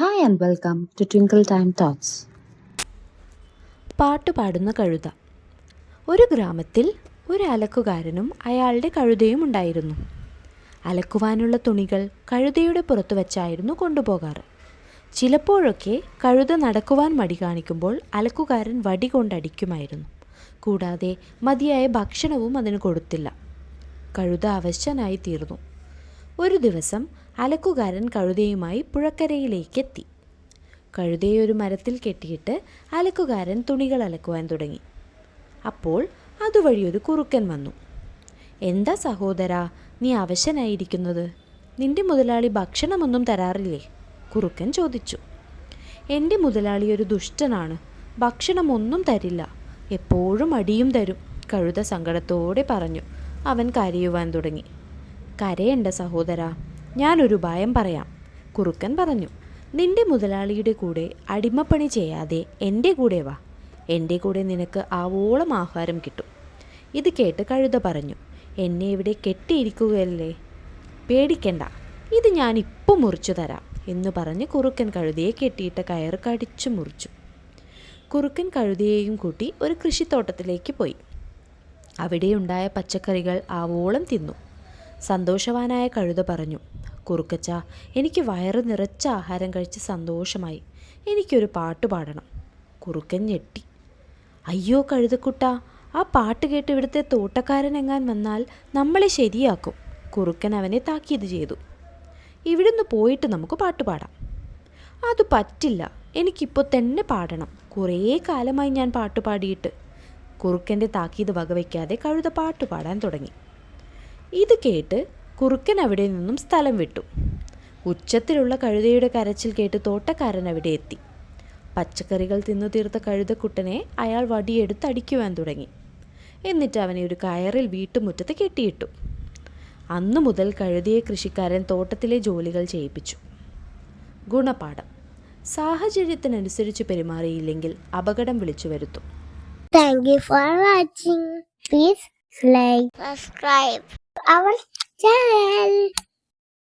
Hi and welcome to Twinkle Time Thoughts. പാട്ടുപാടുന്ന കഴുത. ഒരു ഗ്രാമത്തിൽ ഒരു അലക്കുകാരനും അയാളുടെ കഴുതയും ഉണ്ടായിരുന്നു. അലക്കുവാനുള്ള തുണികൾ കഴുതയുടെ പുറത്തു വച്ചായിരുന്നു കൊണ്ടുപോകാറ്. ചിലപ്പോഴൊക്കെ കഴുത നടക്കുവാൻ മടി കാണിക്കുമ്പോൾ അലക്കുകാരൻ വടി കൊണ്ടടിക്കുമായിരുന്നു. കൂടാതെ മതിയായ ഭക്ഷണവും അതിന് കൊടുത്തില്ല. കഴുത അവശനായി തീർന്നു. ഒരു ദിവസം അലക്കുകാരൻ കഴുതയുമായി പുഴക്കരയിലേക്കെത്തി. കഴുതയെ ഒരു മരത്തിൽ കെട്ടിയിട്ട് അലക്കുകാരൻ തുണികൾ അലക്കുവാൻ തുടങ്ങി. അപ്പോൾ അതുവഴി ഒരു കുറുക്കൻ വന്നു. "എന്താ സഹോദരാ, നീ അവശനായിരിക്കുന്നത്? നിന്റെ മുതലാളി ഭക്ഷണമൊന്നും തരാറില്ലേ?" കുറുക്കൻ ചോദിച്ചു. "എൻ്റെ മുതലാളി ഒരു ദുഷ്ടനാണ്. ഭക്ഷണമൊന്നും തരില്ല. എപ്പോഴും അടിയും തരും," കഴുത സങ്കടത്തോടെ പറഞ്ഞു. അവൻ കരയുവാൻ തുടങ്ങി. "കരയണ്ട സഹോദരാ, ഞാനൊരു ഉപായം പറയാം," കുറുക്കൻ പറഞ്ഞു. "നിന്റെ മുതലാളിയുടെ കൂടെ അടിമപ്പണി ചെയ്യാതെ എൻ്റെ കൂടെ വാ. എൻ്റെ കൂടെ നിനക്ക് ആവോളം ആഹാരം കിട്ടും." ഇത് കേട്ട് കഴുത പറഞ്ഞു, "എന്നെ ഇവിടെ കെട്ടിയിരിക്കുകയല്ലേ? പേടിക്കണ്ട, ഇത് ഞാനിപ്പോൾ മുറിച്ചു തരാം," എന്ന് പറഞ്ഞ് കുറുക്കൻ കഴുതയെ കെട്ടിയിട്ട കയറ് കടിച്ചു മുറിച്ചു. കുറുക്കൻ കഴുതയെയും കൂട്ടി ഒരു കൃഷിത്തോട്ടത്തിലേക്ക് പോയി. അവിടെയുണ്ടായ പച്ചക്കറികൾ ആവോളം തിന്നു. സന്തോഷവാനായ കഴുത പറഞ്ഞു, "കുറുക്കച്ച, എനിക്ക് വയറ് നിറച്ച ആഹാരം കഴിച്ച് സന്തോഷമായി. എനിക്കൊരു പാട്ട് പാടണം." കുറുക്കൻ ഞെട്ടി. "അയ്യോ കഴുതക്കുട്ട, ആ പാട്ട് കേട്ട് ഇവിടുത്തെ തോട്ടക്കാരനെങ്ങാൻ വന്നാൽ നമ്മളെ ശരിയാക്കും," കുറുക്കൻ അവനെ താക്കീത് ചെയ്തു. "ഇവിടുന്ന് പോയിട്ട് നമുക്ക് പാട്ട് പാടാം." "അത് പറ്റില്ല, എനിക്കിപ്പോൾ തന്നെ പാടണം. കുറേ കാലമായി ഞാൻ പാട്ട് പാടിയിട്ട്." കുറുക്കൻ്റെ താക്കീത് വകവയ്ക്കാതെ കഴുത പാട്ട് പാടാൻ തുടങ്ങി. ഇത് കേട്ട് കുറുക്കൻ അവിടെ നിന്നും സ്ഥലം വിട്ടു. ഉച്ചത്തിലുള്ള കഴുതയുടെ കരച്ചിൽ കേട്ട് തോട്ടക്കാരൻ അവിടെ എത്തി. പച്ചക്കറികൾ തിന്നു തീർത്ത കഴുതക്കുട്ടനെ അയാൾ വടിയെടുത്ത് അടിക്കുവാൻ തുടങ്ങി. എന്നിട്ട് അവനെ ഒരു കയറിൽ വീട്ടുമുറ്റത്ത് കെട്ടിയിട്ടു. അന്നു മുതൽ കഴുതയെ കൃഷിക്കാരൻ തോട്ടത്തിലെ ജോലികൾ ചെയ്യിപ്പിച്ചു. ഗുണപാഠം: സാഹചര്യത്തിനനുസരിച്ച് പെരുമാറിയില്ലെങ്കിൽ അപകടം വിളിച്ചു വരുത്തും. Thank you for watching. Please like, subscribe our channel.